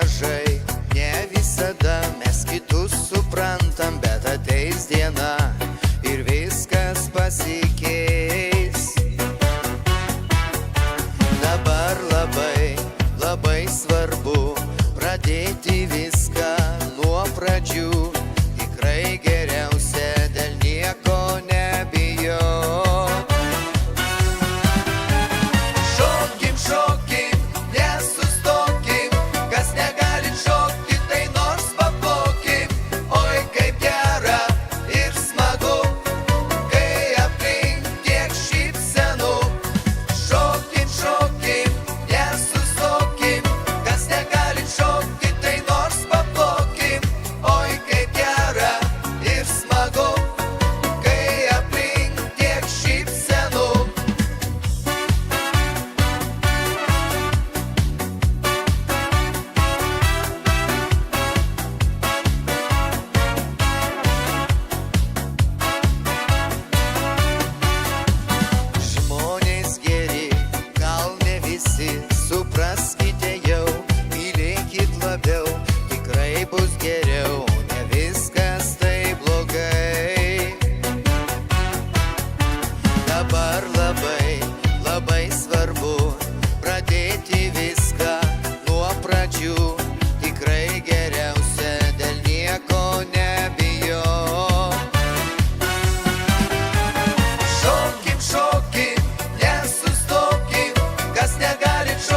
mažai, ne visada mes kitus suprantam, bet ateis diena ir viskas pasikeis. Dabar labai, labai svarbu pradėti viską nuo pradžių. Tikrai geriausia dėl nieko nebijot. Šokim, šokim, nesustokim, kas negalit šokti, tai nors papokim. Oi, kaip gera ir smagu, kai aplink tiek šypsenų. Šokim, šokim, nesustokim, kas negalit šokti, tai nors papokim. Oi, kaip gera ir smagu, kai aplink tiek šypsenų. Žmonės geri, gal ne visi, supraskite jau, mylėkit labiau, tikrai bus geriau, ne viskas tai blogai. Dabar labai, labai svarbu pradėti viską nuo pradžių. Tikrai geriausia dėl nieko nebijot. Šokim, šokim, nesustokim, kas negalit šokti.